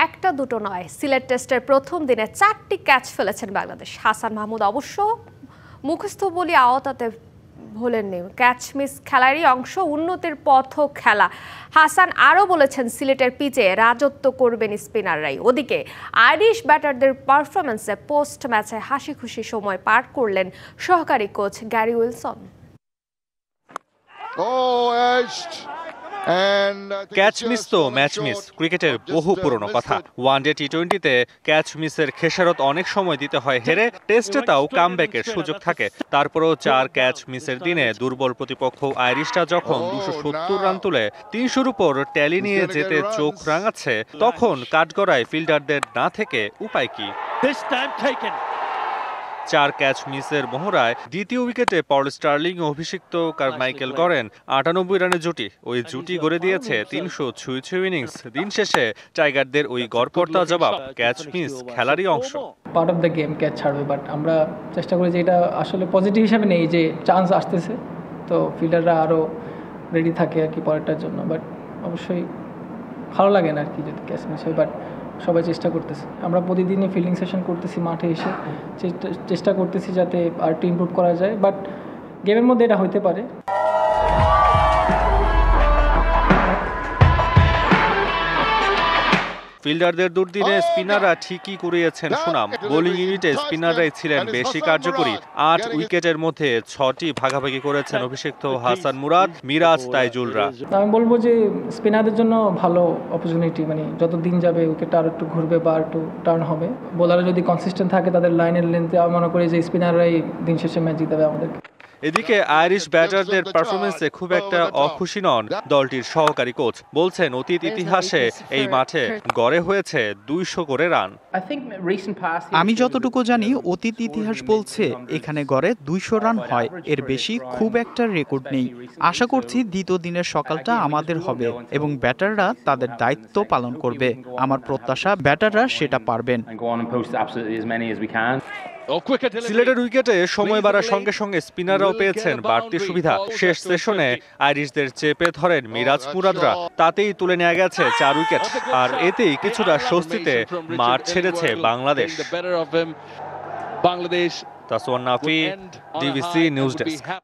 একটা দুটো নয়, সিলেট টেস্টের প্রথম দিনে 4টি ক্যাচ ফেলেছেন বাংলাদেশ। হাসান মাহমুদ অবশ্য মুখস্থ বলি আওতাতে ভোলেননি। ক্যাচ মিস খেলারই অংশ, উন্নতির পথও খেলা। হাসান আরও বলেছেন, সিলেটের পিচে রাজত্ব করবেন স্পিনাররাই। ওদিকে আইরিশ ব্যাটারদের পারফরমেন্সে পোস্ট ম্যাচে হাসি খুশি সময় পার করলেন সহকারী coach Gary Wilson. Catch miss তো ম্যাচ মিস, ক্রিকেটের বহু পুরনো কথা। ওয়ানডে টি-20তে ক্যাচ মিসের খেসারত অনেক সময় দিতে হয় হেরে, টেস্টে তাও কামব্যাকের সুযোগ থাকে। তারপরেও 4 ক্যাচ মিসের দিনে দুর্বল প্রতিপক্ষ আইরিশরা যখন 270 রান তুলে 300-র উপর ট্যালি নিয়ে যেতে চোখ রাঙাচ্ছে, তখন কাঠগড়ায় ফিল্ডারদের না থেকে উপায় কি? 4 ক্যাচ মিসের মোহরায় দ্বিতীয় উইকেটে পল স্টার্লিং ও অভিষিক্ত কারমাইকেল গড়েন 98 রানের জুটি। ওই জুটি গড়ে দিয়েছে 300 ইনিংস। দিন শেষে টাইগারদের ওই গড়পড়তা জবাব, ক্যাচ মিস খেলারই অংশ। Part of the game, catch ছাড়বে, বাট আমরা চেষ্টা করি যে এটা আসলে পজিটিভ হিসাবে নেই, যে চান্স আসতেছে, তো ফিল্ডাররা আরও রেডি থাকে আর কি পরেরটার জন্য। বাট অবশ্যই ভালো লাগে না আর কি যদি ক্যাচ মিস হয়, বাট সবাই চেষ্টা করতেছে। আমরা প্রতিদিনই ফিল্ডিং সেশন করতেছি, মাঠে এসে চেষ্টা করতেছি যাতে আর একটু ইমপ্রুভ করা যায়, বাট গেমের মধ্যে এটা হইতে পারে। ফিল্ডারদের দুর্দিনে স্পিনাররা ঠিকই কুড়িয়েছেন সুনাম। বোলিং ইউনিটে স্পিনাররাই ছিলেন বেশি কার্যকরী। 8 উইকেটের মধ্যে 6টি ভাগাভাগি করেছেন অভিষিক্ত হাসান মুরাদ, মিরাজ, তাইজুলরা। আমি বলবো যে স্পিনারদের জন্য ভালো অপরচুনিটি, মানে যত দিন যাবে উইকেটটা আর একটু ঘুরবে বা একটু টার্ন হবে। বোলাররা যদি কনসিস্টেন্ট থাকে তাদের লাইনের লেন্থে, আমি মনে করি যে স্পিনাররাই দিন শেষে ম্যাচ জিতাবে আমাদেরকে। এদিকে আইরিশ ব্যাটারদের পারফরমেন্সে খুব একটা অখুশি নন দলটির সহকারী কোচ। বলছেন, অতীত ইতিহাসে এই মাঠে গড়ে হয়েছে 200 করে রান। আমি যতটুকু জানি, অতীত ইতিহাস বলছে এখানে গড়ে 200 রান হয়, এর বেশি খুব একটা রেকর্ড নেই। আশা করছি দ্বিতীয় দিনের সকালটা আমাদের হবে এবং ব্যাটাররা তাদের দায়িত্ব পালন করবে। আমার প্রত্যাশা ব্যাটাররা সেটা পারবেন। সিলেটের উইকেটে সময় বাড়ার সঙ্গে সঙ্গে স্পিনাররাও পেয়েছেন বাড়তি সুবিধা। শেষ সেশনে আইরিশদের চেপে ধরেন মিরাজ, মুরাদরা। তাতেই তুলে নেওয়া গেছে 4 উইকেট। আর এতেই কিছুটা স্বস্তিতে মাঠ ছেড়েছে Bangladesh. তাসওয়ান Nafi, DBC news desk.